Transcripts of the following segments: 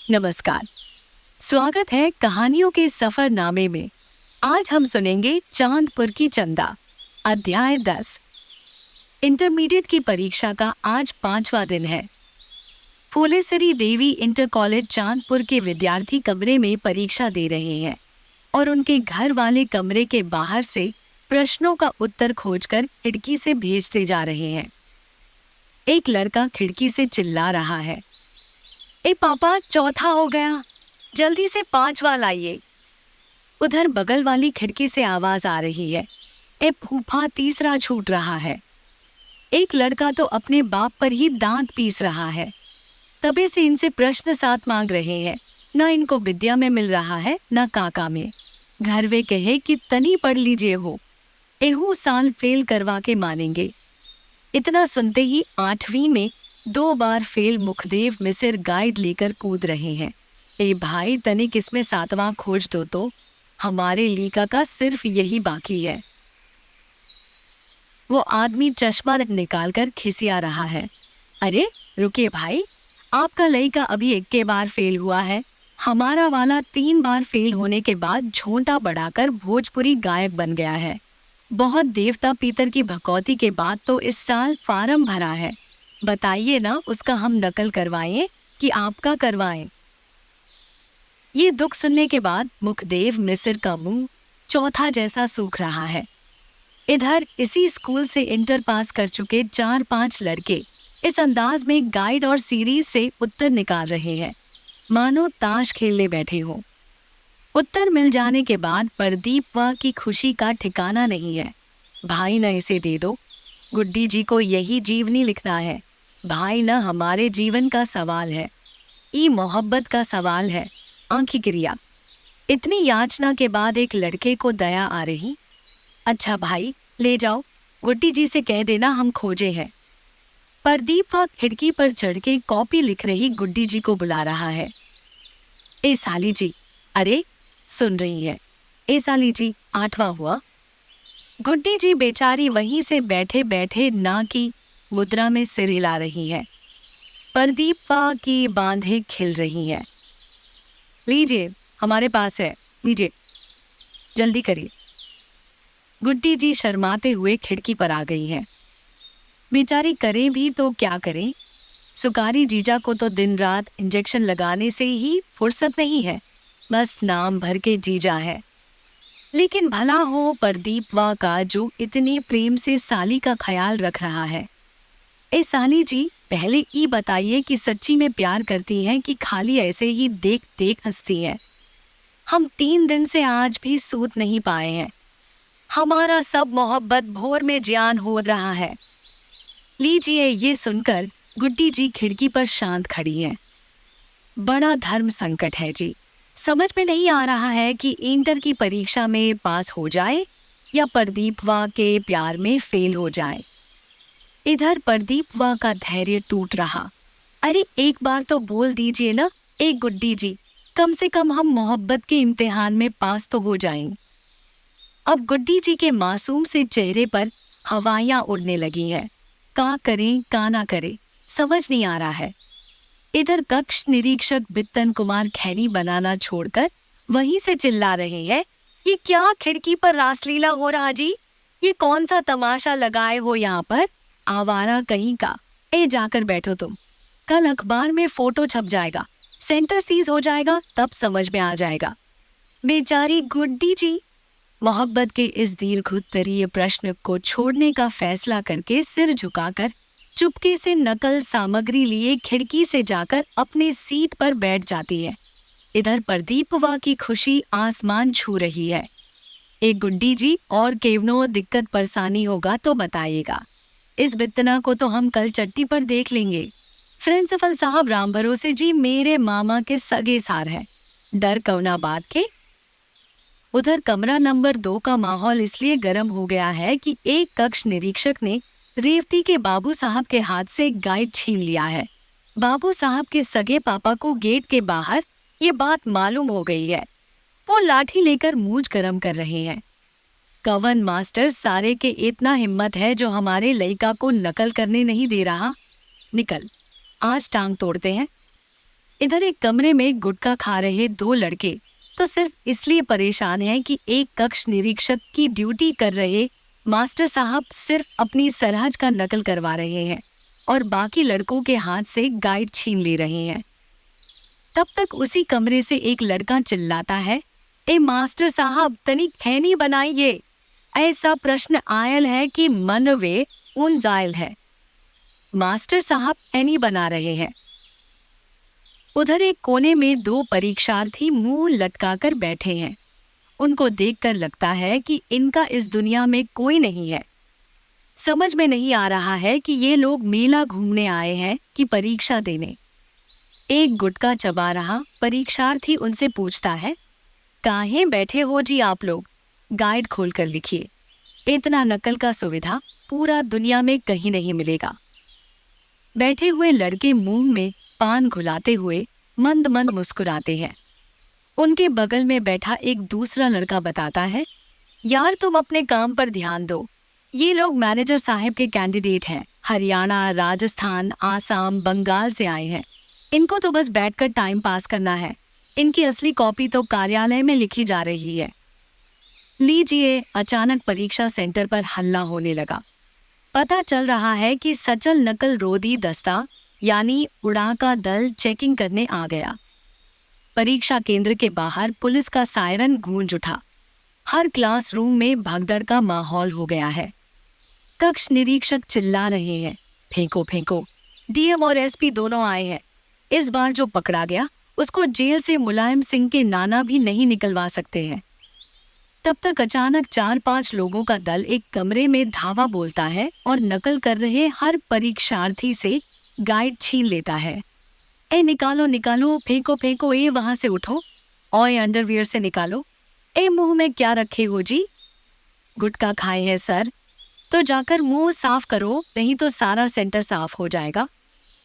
नमस्कार। स्वागत है कहानियों के सफरनामे में। आज हम सुनेंगे चांदपुर की चंदा, अध्याय 10। इंटरमीडिएट की परीक्षा का आज 5वां दिन है। फूलेसरी देवी इंटर कॉलेज चांदपुर के विद्यार्थी कमरे में परीक्षा दे रहे हैं और उनके घर वाले कमरे के बाहर से प्रश्नों का उत्तर खोजकर खिड़की से भेजते जा रहे हैं। एक लड़का खिड़की से चिल्ला रहा है, ए पापा, चौथा हो गया, जल्दी से 5वां लाइए। उधर बगल वाली खिड़की से आवाज आ रही है, ए फूफा, तीसरा छूट रहा है। एक लड़का तो अपने बाप पर ही दांत पीस रहा है। तबे से इनसे प्रश्न साथ मांग रहे हैं, न इनको विद्या में मिल रहा है न काका में। घर वे कहे कि तनी पढ़ लीजिए हो, एहू साल फेल करवा के मानेंगे। इतना सुनते ही 8वीं में 2 बार फेल मुखदेव मिसिर गाइड लेकर कूद रहे हैं। ए भाई, तनिक इसमें 7वां खोज दो तो, हमारे लीका का सिर्फ यही बाकी है। वो आदमी चश्मा निकालकर खिसिया रहा है, अरे रुकिए भाई, आपका लड़का अभी 1 बार फेल हुआ है। हमारा वाला 3 बार फेल होने के बाद झोंटा बढ़ाकर भोजपुरी गायक बन गया है। बहुत देवता पीतर की भकौती के बाद तो इस साल फार्म भरा है। बताइए ना, उसका हम नकल करवाएं कि आपका करवाएं। ये दुख सुनने के बाद मुखदेव मिसिर का मुंह चौथा जैसा सूख रहा है। इधर इसी स्कूल से इंटर पास कर चुके 4-5 लड़के इस अंदाज में गाइड और सीरीज से उत्तर निकाल रहे हैं, मानो ताश खेलने बैठे हो। उत्तर मिल जाने के बाद प्रदीप वा की खुशी का ठिकाना नहीं है। भाई, न इसे दे दो, गुड्डी जी को यही जीवनी लिखना है। भाई, न हमारे जीवन का सवाल है, ई मोहब्बत का सवाल है। आंखी क्रिया। इतनी याचना के बाद एक लड़के को दया आ रही। अच्छा भाई, ले जाओ, गुड्डी जी से कह देना हम खोजे हैं। प्रदीप वा खिड़की पर चढ़ के कॉपी लिख रही गुड्डी जी को बुला रहा है। ए साली जी, अरे सुन रही है? ए साली जी, 8वां हुआ। गुड्डी जी बेचारी वहीं से बैठे बैठे ना की मुद्रा में सिर हिला रही है। प्रदीप वा की बांधें खिल रही हैं। लीजिए, हमारे पास है, लीजिए, जल्दी करिए। गुड्डी जी शर्माते हुए खिड़की पर आ गई हैं। बेचारी करें भी तो क्या करें? सुकारी जीजा को तो दिन रात इंजेक्शन लगाने से ही फुर्सत नहीं है, बस नाम भर के जीजा है। लेकिन भला हो प्रदीप वा का जो इतने प्रेम से साली का ख्याल रख रहा है। ए साली जी, पहले ये बताइए कि सच्ची में प्यार करती हैं कि खाली ऐसे ही देख देख हंसती हैं? हम 3 दिन से आज भी सूत नहीं पाए हैं। हमारा सब मोहब्बत भोर में जियान हो रहा है। लीजिए। ये सुनकर गुड्डी जी खिड़की पर शांत खड़ी हैं। बड़ा धर्म संकट है जी। समझ में नहीं आ रहा है कि इंटर की परीक्षा में पास हो जाए या प्रदीप वा के प्यार में फेल हो जाए। इधर प्रदीप वा का धैर्य टूट रहा। अरे एक बार तो बोल दीजिए ना, एक गुड्डी जी, कम से कम हम मोहब्बत के इम्तिहान में पास तो हो जाएं। अब गुड्डी जी के मासूम से चेहरे पर हवाइयां उड़ने लगी हैं। का करें का ना करें, समझ नहीं आ रहा है। इधर कक्ष निरीक्षक बित्तन कुमार खैनी बनाना छोड़कर वहीं से चिल्ला रहे हैं, ये क्या खिड़की पर रासलीला हो रहा जी? ये कौन सा तमाशा लगाए हो यहाँ पर? आवारा कहीं का। ए जाकर बैठो तुम, कल अखबार में फोटो छप जाएगा, सेंटर सीज हो जाएगा, तब समझ में आ जाएगा। बेचारी गुड्डी जी मोहब्बत के इस दीर्घोत्तरीय प्रश्न को छोड़ने का फैसला करके सिर झुकाकर चुपके से नकल सामग्री लिए खिड़की से जाकर अपने सीट पर बैठ जाती है। इधर प्रदीप वा की खुशी आसमान छू रही है। एक गुड्डी जी, और केवनो दिक्कत परेशानी होगा तो बताइएगा। इस बित्तना को तो हम कल चट्टी पर देख लेंगे। प्रिंसिपल साहब राम भरोसे जी मेरे मामा के सगे सार है, डर कवना बात के। उधर कमरा नंबर 2 का माहौल इसलिए गर्म हो गया है कि एक कक्ष निरीक्षक ने रेवती के बाबू साहब के हाथ से गाइड छीन लिया है। बाबू साहब के सगे पापा को गेट के बाहर ये बात मालूम हो गई है। वो लाठी लेकर मूंछ गरम कर रहे हैं। कवन मास्टर सारे के इतना हिम्मत है जो हमारे लड़का को नकल करने नहीं दे रहा। निकल, आज टांग तोड़ते हैं। इधर एक कमरे में गुटखा खा रहे दो लड़के तो सिर्फ इसलिए परेशान हैं कि एक कक्ष निरीक्षक की ड्यूटी कर रहे मास्टर साहब सिर्फ अपनी सरहज का नकल करवा रहे हैं और बाकी लड़कों के हाथ से गाइड छीन ले रहे हैं। तब तक उसी कमरे से एक लड़का चिल्लाता है, ए मास्टर साहब तनिक खैनी बनाइए, ऐसा प्रश्न आयल है कि मन वे उन जायल है। मास्टर साहब खैनी बना रहे हैं। उधर एक कोने में दो परीक्षार्थी मुंह लटकाकर बैठे हैं। उनको देखकर लगता है कि इनका इस दुनिया में कोई नहीं है। समझ में नहीं आ रहा है कि ये लोग मेला घूमने आए हैं कि परीक्षा देने। एक गुटखा चबा रहा परीक्षार्थी उनसे पूछता है, काहे बैठे हो जी आप लोग, गाइड खोलकर लिखिए। इतना नकल का सुविधा पूरा दुनिया में कहीं नहीं मिलेगा। बैठे हुए लड़के मुंह में पान घुलाते हुए मंद मंद मुस्कुराते हैं। उनके बगल में बैठा एक दूसरा लड़का बताता है, यार तुम अपने काम पर ध्यान दो, ये लोग मैनेजर साहब के कैंडिडेट हैं, हरियाणा, राजस्थान, आसाम, बंगाल से आए हैं। इनको तो बस बैठकर टाइम पास करना है। इनकी असली कॉपी तो कार्यालय में लिखी जा रही है। लीजिए, अचानक परीक्षा सेंटर पर हल्ला होने लगा। पता चल रहा है कि सचल नकल रोधी दस्ता यानी उड़ा का दल चेकिंग करने आ गया। परीक्षा केंद्र के बाहर पुलिस का सायरन गूंज उठा। हर क्लासरूम में भगदड़ का माहौल हो गया है। कक्ष निरीक्षक चिल्ला रहे हैं, फेंको फेंको। डीएम और एसपी दोनों आए हैं। इस बार जो पकड़ा गया उसको जेल से मुलायम सिंह के नाना भी नहीं निकलवा सकते हैं। तब तक अचानक 4-5 लोगों का दल एक कमरे में धावा बोलता है और नकल कर रहे हर परीक्षार्थी से गाइड छीन लेता है। ए निकालो निकालो, फेंको फेंको, ए वहां से उठो, ओए अंडरवियर से निकालो, ए मुंह में क्या रखे हो जी? गुटखा खाए हैं सर, तो जाकर मुंह साफ करो, नहीं तो सारा सेंटर साफ हो जाएगा।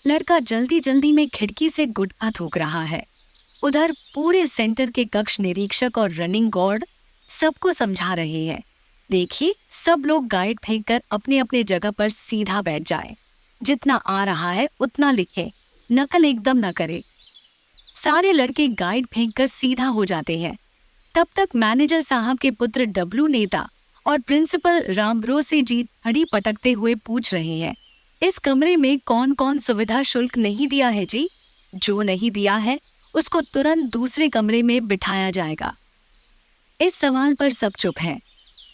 लड़का जल्दी जल्दी में खिड़की से गुटखा थूक रहा है। उधर पूरे सेंटर के कक्ष निरीक्षक और रनिंग गार्ड सबको समझा रहे हैं, देखिए सब लोग गाइड फेंककर अपने अपने जगह पर सीधा बैठ जाए। जितना आ रहा है उतना लिखें, नकल एकदम न करे। सारे लड़के गाइड फेंककर सीधा हो जाते हैं। तब तक मैनेजर साहब के पुत्र डब्लू नेता और प्रिंसिपल रामब्रोसे जी हड़ी पटकते हुए पूछ रहे हैं, इस कमरे में कौन कौन सुविधा शुल्क नहीं दिया है जी? जो नहीं दिया है उसको तुरंत दूसरे कमरे में बिठाया जाएगा। इस सवाल पर सब चुप हैं।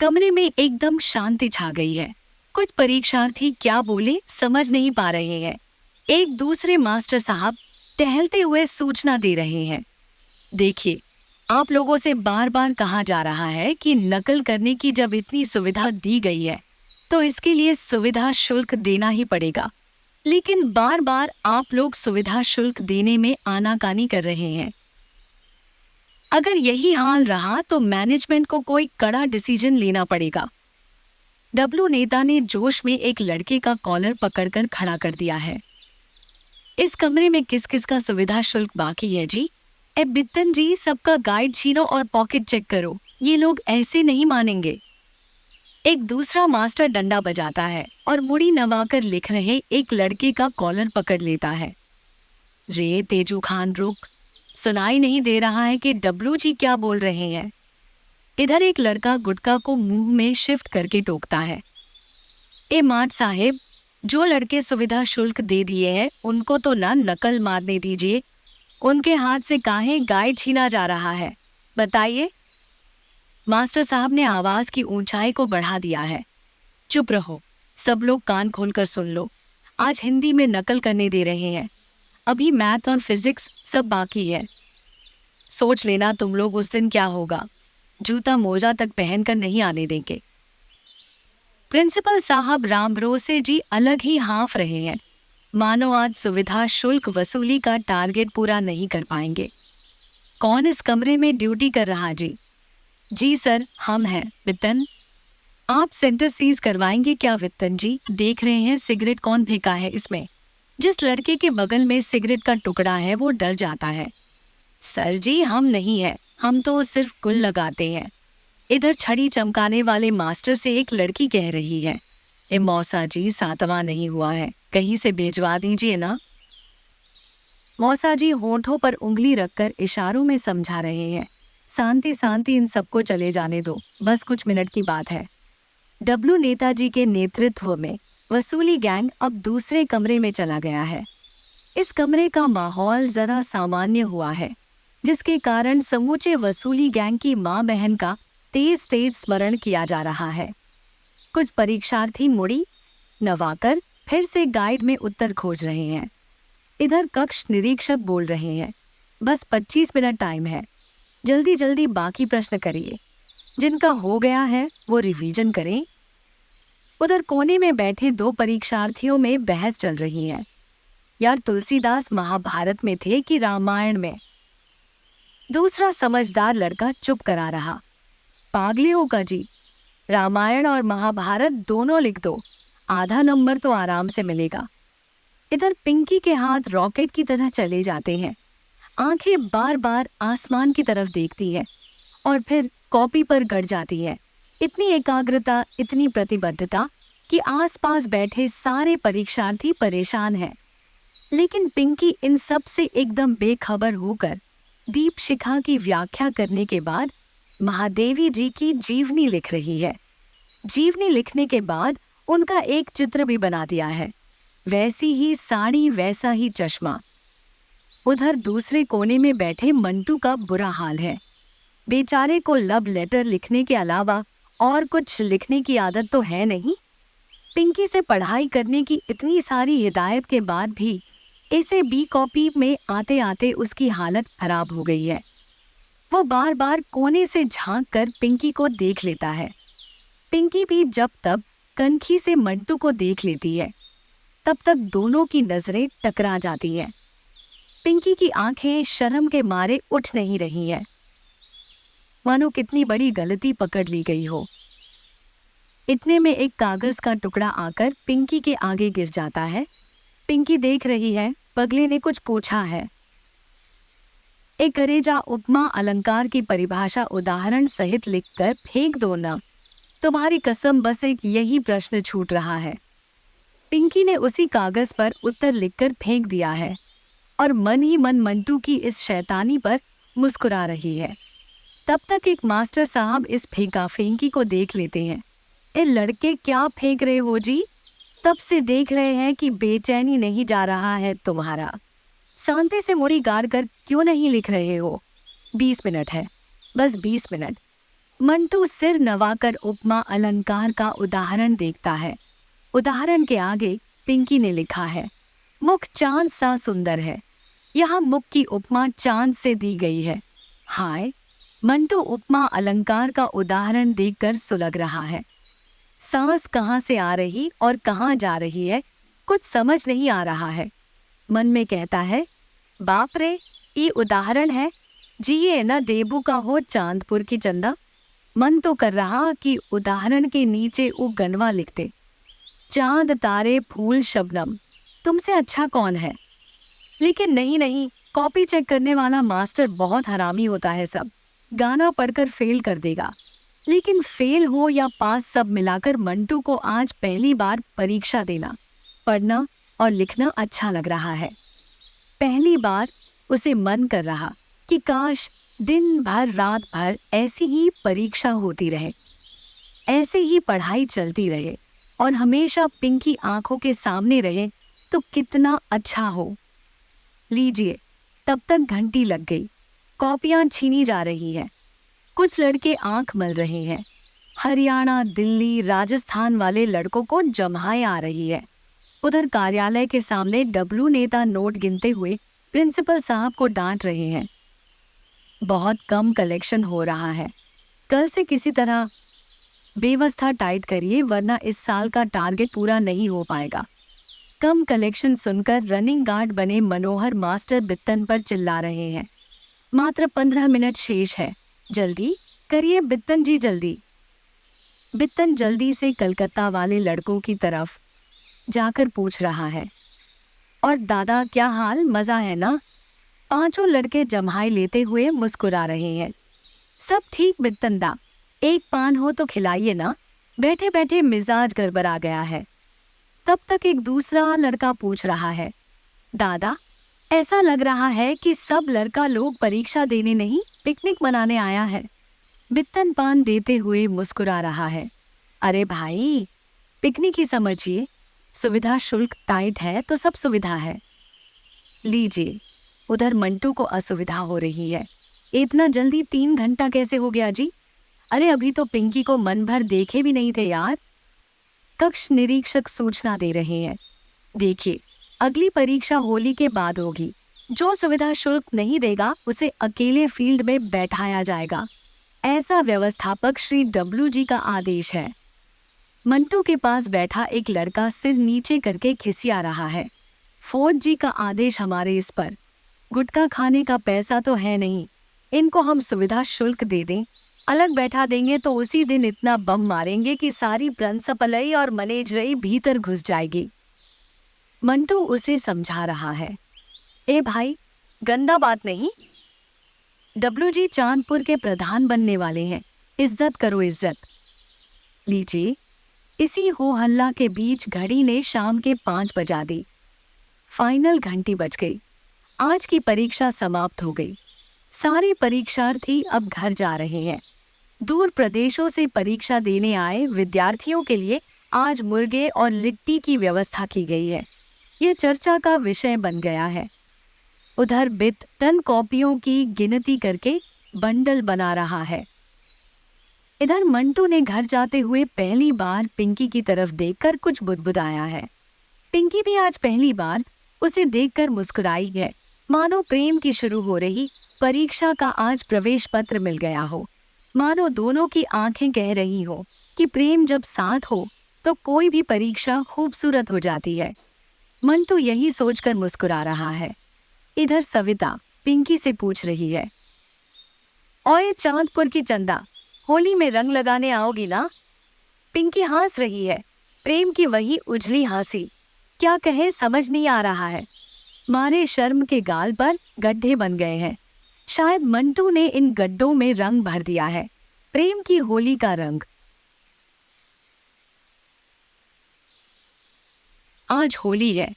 कमरे में एकदम शांति छा गई है। कुछ परीक्षार्थी क्या बोले समझ नहीं पा रहे हैं। एक दूसरे मास्टर साहब टहलते हुए सूचना दे रहे हैं, देखिए आप लोगों से बार बार कहा जा रहा है कि नकल करने की जब इतनी सुविधा दी गई है तो इसके लिए सुविधा शुल्क देना ही पड़ेगा। लेकिन बार बार आप लोग सुविधा शुल्क देने में आनाकानी कर रहे हैं। अगर यही हाल रहा तो मैनेजमेंट को कोई कड़ा डिसीजन लेना पड़ेगा। डब्लू नेता ने जोश में एक लड़के का कॉलर पकड़कर खड़ा कर दिया है। इस कमरे में किस किस का सुविधा शुल्क बाकी है जी? ए बित्तन जी, सबका गाइड छीनो और पॉकेट चेक करो, ये लोग ऐसे नहीं मानेंगे। एक दूसरा मास्टर डंडा बजाता है और मुड़ी नवाकर लिख रहे एक लड़के का कॉलर पकड़ लेता है। रे तेजू खान रुक, सुनाई नहीं दे रहा है कि डब्लू जी क्या बोल रहे हैं। इधर एक लड़का गुटखा को मुंह में शिफ्ट करके टोकता है, ए माट साहेब, जो लड़के सुविधा शुल्क दे दिए हैं उनको तो ना नकल मारने दीजिए, उनके हाथ से काहे गाइड छीना जा रहा है, बताइए। मास्टर साहब ने आवाज की ऊंचाई को बढ़ा दिया है, चुप रहो, सब लोग कान खोलकर सुन लो। आज हिंदी में नकल करने दे रहे हैं, अभी मैथ और फिजिक्स सब बाकी है। सोच लेना तुम लोग उस दिन क्या होगा, जूता मोजा तक पहनकर नहीं आने देंगे। प्रिंसिपल साहब रामब्रोसे जी अलग ही हाँफ रहे हैं, मानो आज सुविधा शुल्क वसूली का टारगेट पूरा नहीं कर पाएंगे। कौन इस कमरे में ड्यूटी कर रहा जी? जी सर, हम हैं। वित्तन, आप सेंटर सीज करवाएंगे क्या वित्तन जी? देख रहे हैं सिगरेट कौन फेंका है इसमें। जिस लड़के के बगल में सिगरेट का टुकड़ा है वो डर जाता है। सर जी, हम नहीं है, हम तो सिर्फ गुल लगाते हैं। इधर छड़ी चमकाने वाले मास्टर से एक लड़की कह रही है, ए मौसा जी, 7वां नहीं हुआ है, कहीं से भेजवा दीजिए ना। मौसा जी होठों पर उंगली रखकर इशारों में समझा रहे हैं। शांति शांति, इन सबको चले जाने दो, बस कुछ मिनट की बात है। डब्लू नेताजी के नेतृत्व में वसूली गैंग अब दूसरे कमरे में चला गया है। इस कमरे का माहौल जरा सामान्य हुआ है, जिसके कारण समूचे वसूली गैंग की माँ बहन का तेज तेज स्मरण किया जा रहा है। कुछ परीक्षार्थी मुड़ी नवाकर फिर से गाइड में उत्तर खोज रहे हैं। इधर कक्ष निरीक्षक बोल रहे हैं, बस 25 मिनट टाइम है, जल्दी जल्दी बाकी प्रश्न करिए, जिनका हो गया है वो रिवीजन करें। उधर कोने में बैठे दो परीक्षार्थियों में बहस चल रही है। यार, तुलसीदास महाभारत में थे कि रामायण में? दूसरा समझदार लड़का चुप करा रहा। पागले हो का जी, रामायण और महाभारत दोनों लिख दो, आधा नंबर तो आराम से मिलेगा। इधर पिंकी के हाथ रॉकेट की तरह चले जाते हैं। आंखें बार बार आसमान की तरफ देखती है और फिर कॉपी पर गड़ जाती है। इतनी एकाग्रता, इतनी प्रतिबद्धता कि आसपास बैठे सारे परीक्षार्थी परेशान हैं। लेकिन पिंकी इन सब से एकदम बेखबर होकर दीप शिखा की व्याख्या करने के बाद महादेवी जी की जीवनी लिख रही है। जीवनी लिखने के बाद उनका एक चित्र भी बना दिया है, वैसी ही साड़ी, वैसा ही चश्मा। उधर दूसरे कोने में बैठे मंटू का बुरा हाल है। बेचारे को लव लेटर लिखने के अलावा और कुछ लिखने की आदत तो है नहीं। पिंकी से पढ़ाई करने की इतनी सारी हिदायत के बाद भी इसे बी कॉपी में आते आते उसकी हालत खराब हो गई है। वो बार बार कोने से झांक कर पिंकी को देख लेता है। पिंकी भी जब तब कनखी से मंटू को देख लेती है, तब तक दोनों की नजरें टकरा जाती हैं। पिंकी की आंखें शर्म के मारे उठ नहीं रही हैं, मानो कितनी बड़ी गलती पकड़ ली गई हो। इतने में एक कागज का टुकड़ा आकर पिंकी के आगे गिर जाता है। पिंकी देख रही है, पगले ने कुछ पूछा है। एक करेजा उपमा अलंकार की परिभाषा उदाहरण सहित लिखकर फेंक दो ना, तुम्हारी कसम, बस एक यही प्रश्न छूट रहा है। पिंकी ने उसी कागज पर उत्तर लिखकर फेंक दिया है और मन ही मन मंटू की इस शैतानी पर मुस्कुरा रही है। तब तक एक मास्टर साहब इस फेंका फेंकी को देख लेते हैं। ए लड़के, क्या फेंक रहे हो जी? तब से देख रहे हैं कि बेचैनी नहीं जा रहा है तुम्हारा। शांति से मुड़ी गाड़ कर क्यों नहीं लिख रहे हो? 20 मिनट है, बस 20 मिनट। मंटू सिर नवाकर उपमा अलंकार का उदाहरण देखता है। उदाहरण के आगे पिंकी ने लिखा है, मुख चांद सा सुंदर है। यहाँ मुख की उपमा चांद से दी गई है। हाय, मंटू उपमा अलंकार का उदाहरण देखकर सुलग रहा है। सांस कहाँ से आ रही और कहाँ जा रही है, कुछ समझ नहीं आ रहा है। मन में कहता है, बाप रे, ये उदाहरण है जी, ये न देबू का हो चांदपुर की चंदा। मन तो कर रहा कि उदाहरण के नीचे वो गनवा लिखते, चांद तारे फूल शबनम, तुमसे अच्छा कौन है। लेकिन नहीं, कॉपी चेक करने वाला मास्टर बहुत हरामी होता है। सब गाना पढ़कर फेल कर देगा। लेकिन फेल हो या पास, सब मिलाकर मंटू को आज पहली बार परीक्षा देना, पढ़ना और लिखना अच्छा लग रहा है। पहली बार उसे मन कर रहा कि काश दिन भर रात भर ऐसी ही परीक्षा होती रहे, ऐसे ही पढ़ाई चलती रहे और हमेशा पिंकी आंखों के सामने रहे तो कितना अच्छा हो। लीजिए, तब तक घंटी लग गई। कॉपियां छीनी जा रही हैं। कुछ लड़के आंख मल रहे हैं। हरियाणा, दिल्ली, राजस्थान वाले लड़कों को जमाए आ रही है। उधर कार्यालय के सामने डब्लू नेता नोट गिनते हुए प्रिंसिपल साहब को डांट रहे हैं। बहुत कम कलेक्शन हो रहा है, कल से किसी तरह व्यवस्था टाइट करिए, वरना इस साल का टारगेट पूरा नहीं हो पाएगा। कम कलेक्शन सुनकर रनिंग गार्ड बने मनोहर मास्टर बित्तन पर चिल्ला रहे हैं। मात्र 15 मिनट शेष है, जल्दी करिए बित्तन जी, जल्दी। बित्तन जल्दी से कलकत्ता वाले लड़कों की तरफ जाकर पूछ रहा है, और दादा क्या हाल, मजा है ना? पांचों लड़के जम्हाई लेते हुए मुस्कुरा रहे हैं। सब ठीक बित्तन दा, एक पान हो तो खिलाइए ना, बैठे बैठे मिजाज गड़बड़ा गया है। तब तक एक दूसरा लड़का पूछ रहा है, दादा ऐसा लग रहा है कि सब लड़का लोग परीक्षा देने नहीं पिकनिक मनाने आया है। बित्तन पान देते हुए मुस्कुरा रहा है। अरे भाई, पिकनिक ही समझिए। सुविधा शुल्क टाइट है तो सब सुविधा है। लीजिए। उधर मंटू को असुविधा हो रही है। इतना जल्दी 3 घंटा कैसे हो गया जी? अरे अभी तो पिंकी को मन भर देखे भी नहीं थे यार। कक्ष निरीक्षक सूचना दे रहे हैं। देखिए, अगली परीक्षा होली के बाद होगी। जो सुविधा शुल्क नहीं देगा उसे अकेले फील्ड में बैठाया जाएगा। ऐसा व्यवस्थापक श्री डब्ल्यू जी का आदेश है। मंटू के पास बैठा एक लड़का सिर नीचे करके खिसिया रहा है। फौज जी का आदेश हमारे इस पर। गुटखा खाने का पैसा तो है नहीं, इनको हम सुविधा शुल्क दे दें, अलग बैठा देंगे तो उसी दिन इतना बम मारेंगे कि सारी प्रिंसिपलई और मैनेजरई भीतर घुस जाएगी। मंटू उसे समझा रहा है। ए भाई, गंदा बात नहीं। डब्ल्यू जी चांदपुर के प्रधान बनने वाले हैं, इज्जत करो इज्जत। लीजिए। इसी हो हल्ला के बीच घड़ी ने शाम के 5 बजा दी। फाइनल घंटी बज गई। आज की परीक्षा समाप्त हो गई। सारे परीक्षार्थी अब घर जा रहे हैं। दूर प्रदेशों से परीक्षा देने आए विद्यार्थियों के लिए आज मुर्गे और लिट्टी की व्यवस्था की गई है। ये चर्चा का विषय बन गया है। उधर बित्तन कॉपियों की गिनती करके बंडल बना रहा है। इधर मंटू ने घर जाते हुए पहली बार पिंकी की तरफ देखकर कुछ बुदबुदाया है। पिंकी भी आज पहली बार उसे देखकर मुस्कुराई है, मानो प्रेम की शुरू हो रही परीक्षा का आज प्रवेश पत्र मिल गया हो। मानो दोनों की आंखें कह रही हो कि प्रेम जब साथ हो तो कोई भी परीक्षा खूबसूरत हो जाती है। मंटू यही सोचकर मुस्कुरा रहा है। इधर सविता पिंकी से पूछ रही है, ओए चांदपुर की चंदा, होली में रंग लगाने आओगी ना? पिंकी हंस रही है, प्रेम की वही उजली हंसी। क्या कहे समझ नहीं आ रहा है। मारे शर्म के गाल पर गड्ढे बन गए हैं। शायद मंटू ने इन गड्ढों में रंग भर दिया है, प्रेम की होली का रंग। आज होली है।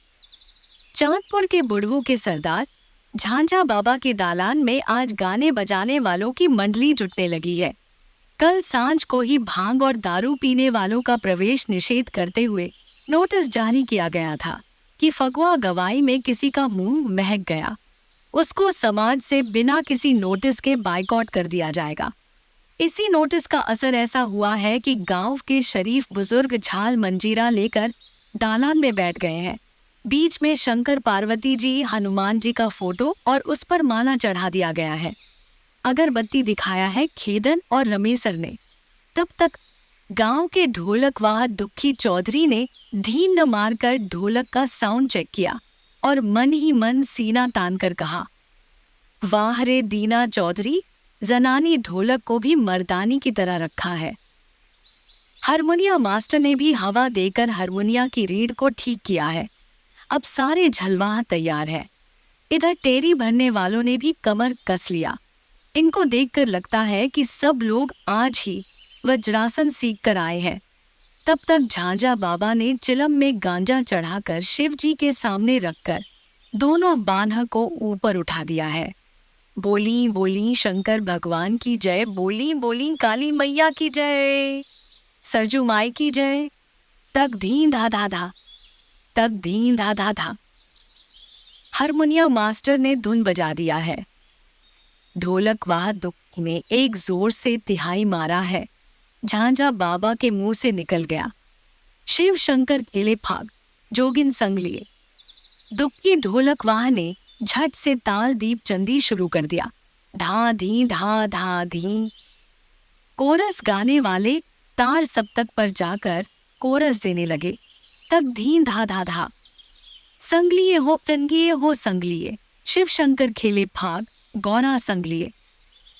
चांदपुर के बुढ़वों के सरदार झांझा बाबा के दालान में आज गाने बजाने वालों की मंडली जुटने लगी है। कल सांझ को ही भांग और दारू पीने वालों का प्रवेश निषेध करते हुए नोटिस जारी किया गया था कि फगुआ गवाई में किसी का मुंह महक गया, उसको समाज से बिना किसी नोटिस के बाइकआउट कर दिया जाएगा। इसी नोटिस का असर ऐसा हुआ है कि गांव के शरीफ बुजुर्ग झाल मंजीरा लेकर दालान में बैठ गए हैं। बीच में शंकर पार्वती जी, हनुमान जी का फोटो और उस पर माला चढ़ा दिया गया है। अगरबत्ती दिखाया है खेदन और रमेसर ने। तब तक गांव के ढोलकवाह दुखी चौधरी ने धीन न मारकर ढोलक का साउंड चेक किया और मन ही मन सीना तान कर कहा, वाह रे दीना चौधरी, जनानी ढोलक को भी मर्दानी की तरह रखा है। हारमोनिया मास्टर ने भी हवा देकर हारमोनिया की रीढ़ को ठीक किया है। अब सारे झलवाह तैयार है। इधर टेरी भरने वालों ने भी कमर कस लिया। इनको देखकर लगता है कि सब लोग आज ही वज्रासन सीख कर आए हैं। तब तक झांझा बाबा ने चिलम में गांजा चढ़ाकर शिव जी के सामने रखकर दोनों बान्ह को ऊपर उठा दिया है। बोली बोली शंकर भगवान की जय, बोली बोली काली मैया की जय, सरजू माई की जय। तक धीं धा धा धा, तक धीं धा धा धा। हारमोनिया मास्टर ने धुन बजा दिया है। ढोलक वाह दुख ने एक जोर से तिहाई मारा है। झांझा बाबा के मुंह से निकल गया, शिव शंकर खेले फाग, जोगिन संग लिए। दुखी ढोलक वाह ने झट से ताल दीप चंदी शुरू कर दिया। धा धी धा धा धी। कोरस गाने वाले तार सप्तक पर जाकर कोरस देने लगे। तक धी धा धा धा। संगलिए हो चंगिए हो संगलिए, शिव शंकर खेले फाग, गौरा संगलिए।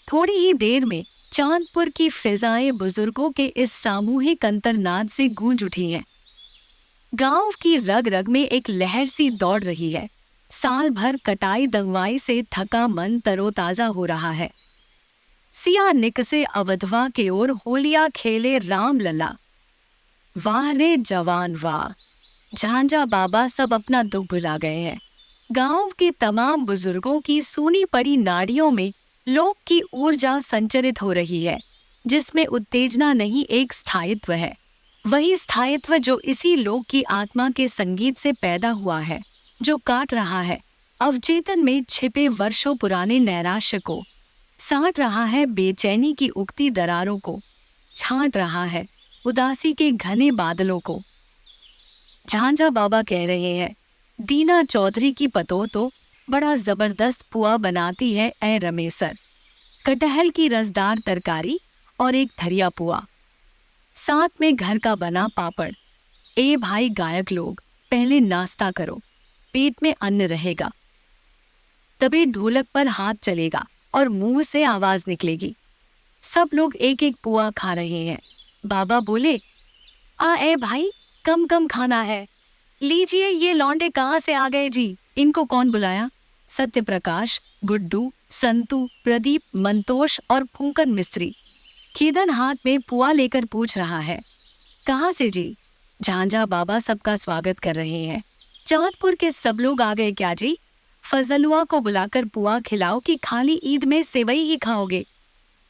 थोड़ी ही देर में चांदपुर की फिजाएं बुजुर्गों के इस सामूहिक अंतरनाद से गूंज उठी हैं। गांव की रग रग में एक लहर सी दौड़ रही है। साल भर कटाई दंगवाई से थका मन तरोताजा हो रहा है। सिया निकसे अवधवा के ओर होलिया खेले राम लला। वाह रे जवान वाह। झांझा बाबा सब अपना दुख भुला गए हैं। गांव के तमाम बुजुर्गों की सूनी पड़ी नाड़ियों में लोक की ऊर्जा संचरित हो रही है, जिसमें उत्तेजना नहीं एक स्थायित्व है। वही स्थायित्व जो इसी लोक की आत्मा के संगीत से पैदा हुआ है, जो काट रहा है अवचेतन में छिपे वर्षों पुराने नैराश्य को, साट रहा है बेचैनी की उगती दरारों को, छांट रहा है उदासी के घने बादलों को। झांझा बाबा कह रहे हैं, दीना चौधरी की पतो तो बड़ा जबरदस्त पुआ बनाती है ए रमेसर। कटहल की रसदार तरकारी और एक थरिया पुआ, साथ में घर का बना पापड़। ए भाई गायक लोग, पहले नाश्ता करो, पेट में अन्न रहेगा, तभी ढोलक पर हाथ चलेगा और मुंह से आवाज निकलेगी। सब लोग एक एक पुआ खा रहे हैं। बाबा बोले, आ ए भाई, कम कम खाना है। लीजिए, ये लौंडे कहाँ से आ गए जी? इनको कौन बुलाया? सत्य प्रकाश, गुड्डू, संतू, प्रदीप, मंतोष और फूंकन मिस्त्री। खीदन हाथ में पुआ लेकर पूछ रहा है, कहाँ से जी? झांझा बाबा सबका स्वागत कर रहे हैं। चांदपुर के सब लोग आ गए क्या जी? फजलुआ को बुलाकर पुआ खिलाओ कि खाली ईद में सेवई ही खाओगे?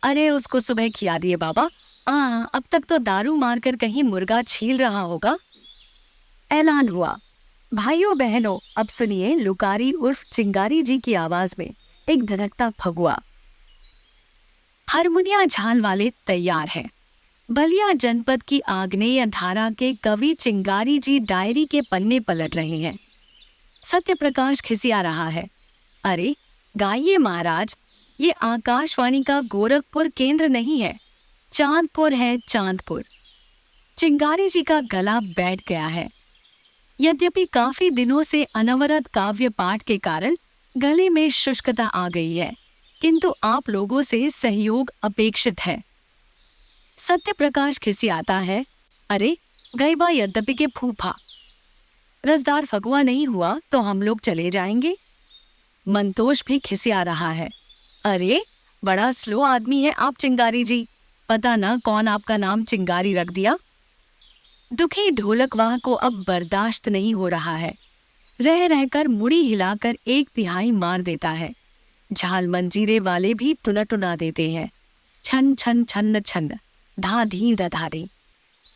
अरे उसको सुबह खिला दिए बाबा। अब तक तो दारू मारकर कहीं मुर्गा छील रहा होगा। ऐलान हुआ। भाइयों बहनों, अब सुनिए लुकारी उर्फ चिंगारी जी की आवाज में एक धड़कता फगुआ। हारमोनिया झाल वाले तैयार हैं। बलिया जनपद की आग्नेय धारा के कवि चिंगारी जी डायरी के पन्ने पलट रहे हैं। सत्य प्रकाश खिसिया रहा है, अरे गाइए महाराज, ये आकाशवाणी का गोरखपुर केंद्र नहीं है, चांदपुर है, चांदपुर। चिंगारी जी का गला बैठ गया है। यद्यपि काफी दिनों से अनवरत काव्य पाठ के कारण गले में शुष्कता आ गई है, किंतु आप लोगों से सहयोग अपेक्षित है। सत्य प्रकाश खिसियाता है, अरे गई बा यद्यपि के फूफा, रसदार फगुआ नहीं हुआ तो हम लोग चले जाएंगे। मंतोष भी खिसिया रहा है, अरे बड़ा स्लो आदमी है आप चिंगारी जी, पता ना कौन आपका नाम चिंगारी रख दिया। दुखी ढोलकवाह को अब बर्दाश्त नहीं हो रहा है, रह रहकर मुड़ी हिलाकर एक तिहाई मार देता है। झाल मंजीरे वाले भी टुना टुना देते हैं, छन छन छन्न छन्न, धा धी धा धी।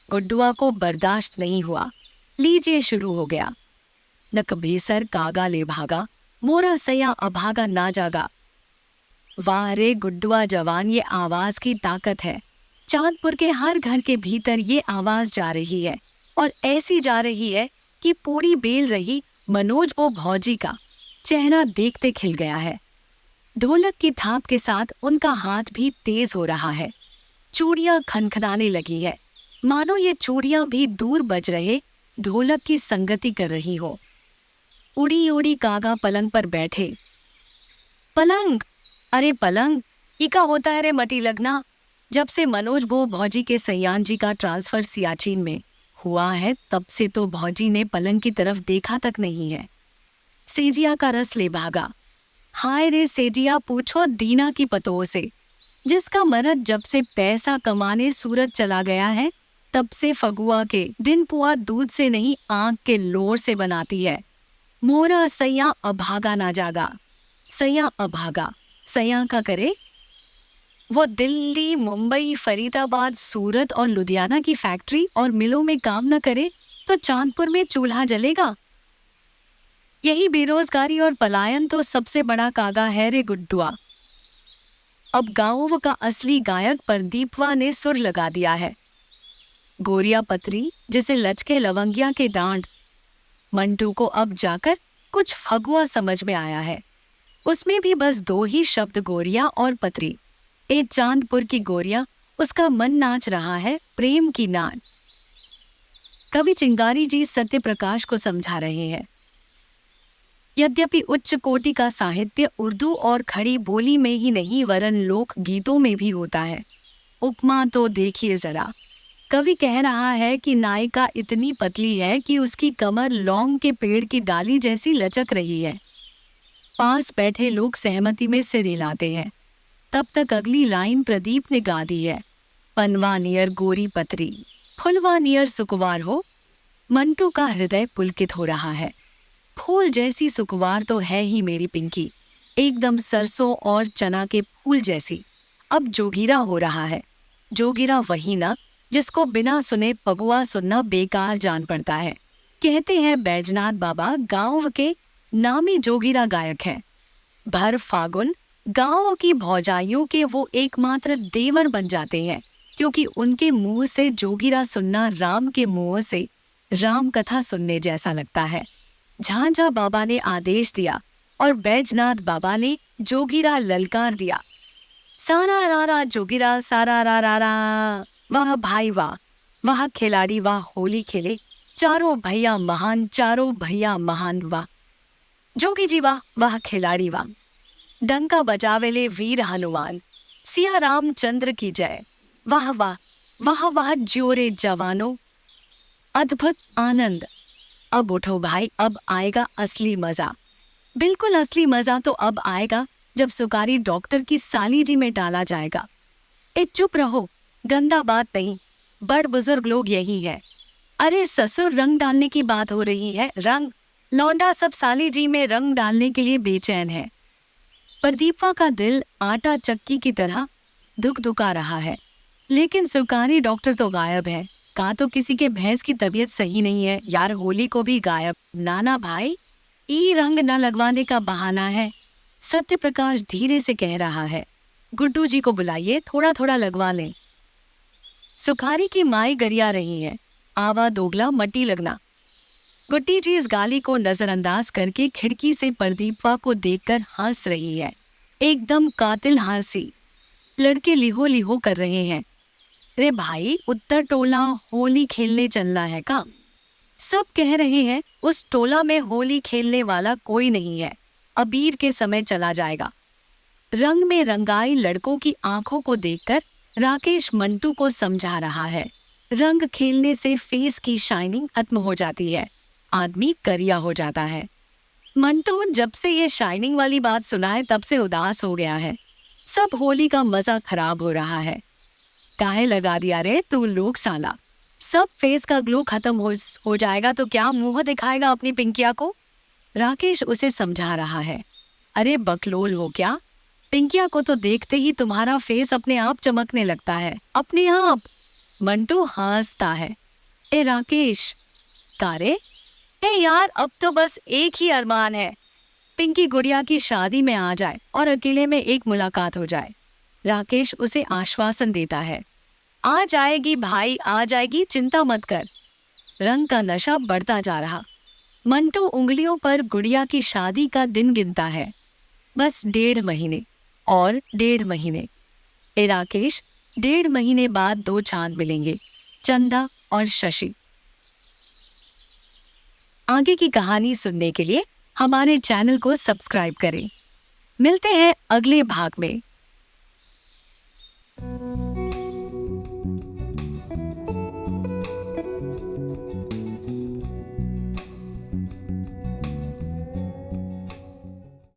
गुड्डुआ को बर्दाश्त नहीं हुआ, लीजिए शुरू हो गया। न कबीसर कागा ले भागा, मोरा सया अभागा ना जागा। वाह रे गुड्डुआ जवान, ये आवाज की ताकत है। चांदपुर के हर घर के भीतर ये आवाज जा रही है, और ऐसी जा रही है कि पूरी बेल रही मनोज वो भौजी का चेहरा देखते खिल गया है। ढोलक की थाप के साथ उनका हाथ भी तेज हो रहा है। चूड़ियां खनखनाने लगी है, मानो ये चूड़ियां भी दूर बज रहे ढोलक की संगति कर रही हो। उड़ी उड़ी कागा पलंग पर बैठे। पलंग, अरे पलंग, इका होता है रे मटी लगना। जब से मनोज वो भौजी के सयान जी का ट्रांसफर सियाचिन में हुआ है, तब से तो भौजी ने पलंग की तरफ देखा तक नहीं है। सेजिया का रस ले भागा। हाय रे सेजिया, पूछो दीना की पतों से, जिसका मर्द जब से पैसा कमाने सूरत चला गया है, तब से फगुआ के दिन पुआ दूध से नहीं आंख के लोर से बनाती है। मोरा सैया अभागा ना जागा। सैया अभागा, सैया का करे। वो दिल्ली, मुंबई, फरीदाबाद, सूरत और लुधियाना की फैक्ट्री और मिलों में काम न करे तो चांदपुर में चूल्हा जलेगा। यही बेरोजगारी और पलायन तो सबसे बड़ा कागा है रे गुड्डुआ। अब गांव का असली गायक प्रदीपवा ने सुर लगा दिया है। गोरिया पत्री, जिसे लचके लवंगिया के डांड। मंटू को अब जाकर कुछ फगुआ समझ में आया है। उसमें भी बस दो ही शब्द, गोरिया और पत्री। ए चांदपुर की गोरिया, उसका मन नाच रहा है प्रेम की नान। कवि चिंगारी जी सत्य प्रकाश को समझा रहे हैं। यद्यपि उच्च कोटि का साहित्य उर्दू और खड़ी बोली में ही नहीं वरन लोक गीतों में भी होता है। उपमा तो देखिए जरा। कवि कह रहा है कि नायिका इतनी पतली है कि उसकी कमर लौंग के पेड़ की डाली जैसी लचक रही है। पास बैठे लोग सहमति में सिर हिलाते हैं। तब तक अगली लाइन प्रदीप ने गा दी है। पनवा नियर गोरी पतरी, फुलवा नियर सुकुवार हो। मंटू का हृदय पुलकित हो रहा है। फूल जैसी सुकुमार तो है ही मेरी पिंकी, एकदम सरसों और चना के फूल जैसी। अब जोगीरा हो रहा है। जोगीरा वही ना जिसको बिना सुने पगुआ सुनना बेकार जान पड़ता है। कहते हैं बैजनाथ बाबा गांव के नामी जोगीरा गायक हैं। भर फागुन गांव की भौजाइयों के वो एकमात्र देवर बन जाते हैं, क्योंकि उनके मुंह से जोगीरा सुनना राम के मुंह से राम कथा सुनने जैसा लगता है। झांझा बाबा ने आदेश दिया और बैजनाथ बाबा ने जोगीरा ललकार दिया। सारा रारा जोगीरा सारा रा रा रा। वाह भाई वाह, वाह खिलाड़ी वाह होली खेले, चारों भैया महान चारों भैया महान वाह। जोगी जी वाह, वाह खिलाड़ी वाह। डंका बजावेले वीर हनुमान, सिया रामचंद्र की जय। वाह वाह, वाह वाह ज्योरे जवानों, अद्भुत आनंद। अब उठो भाई, अब आएगा असली मजा। बिल्कुल असली मजा तो अब आएगा जब सुकारी डॉक्टर की सालीजी में डाला जाएगा। चुप रहो, गंदा बात नहीं, बड़ बुजुर्ग लोग यही है। अरे ससुर, रंग डालने की बात हो रही है। रंग? लौंडा सब सालीजी में रंग डालने के लिए बेचैन है। प्रदीपा का दिल आटा चक्की की तरह धुक धुका रहा है, लेकिन सुकारी डॉक्टर तो गायब है। कहा तो किसी के भैंस की तबीयत सही नहीं है यार, होली को भी गायब। नाना भाई, ई रंग न लगवाने का बहाना है, सत्य प्रकाश धीरे से कह रहा है। गुड्डू जी को बुलाइए, थोड़ा थोड़ा लगवा लें। सुखारी की माई गरिया रही है, आवा दोगला मट्टी लगना। गुड्डी जी इस गाली को नजरअंदाज करके खिड़की से प्रदीपा को देखकर हंस रही है, एकदम कातिल हंसी। लड़के लिहो लिहो कर रहे हैं। रे भाई, उत्तर टोला होली खेलने चलना है का? सब कह रहे हैं उस टोला में होली खेलने वाला कोई नहीं है, अबीर के समय चला जाएगा। रंग में रंगाई लड़कों की आंखों को देखकर राकेश मंटू को समझा रहा है, रंग खेलने से फेस की शाइनिंग खत्म हो जाती है, आदमी करिया हो जाता है। मंटू जब से ये शाइनिंग वाली बात सुना है तब से उदास हो गया है। सब होली का मजा खराब हो रहा है। काहे लगा दिया रे तू लोग साला, सब फेस का ग्लो खत्म हो जाएगा तो क्या मुंह दिखाएगा अपनी पिंकिया को? राकेश उसे समझा रहा है। अरे बकलोल हो क्या, पिंकिया को तो देखते ही तुम्हारा फेस अपने आप चमकने लगता है, अपने आप। मंटू हंसता है। ए राकेश, तारे, ए यार, अब तो बस एक ही अरमान है, पिंकी गुड़िया की शादी में आ जाए और अकेले में एक मुलाकात हो जाए। राकेश उसे आश्वासन देता है। आ जाएगी भाई, आ जाएगी, चिंता मत कर। रंग का नशा बढ़ता जा रहा। मंटू उंगलियों पर गुड़िया की शादी का दिन गिनता है। बस 1.5 महीने और 1.5 महीने। ए राकेश, 1.5 महीने बाद 2 चांद मिलेंगे, चंदा और शशि। आगे की कहानी सुनने के लिए हमारे चैनल को सब्सक्राइब करें। मिलते हैं अगले भाग में।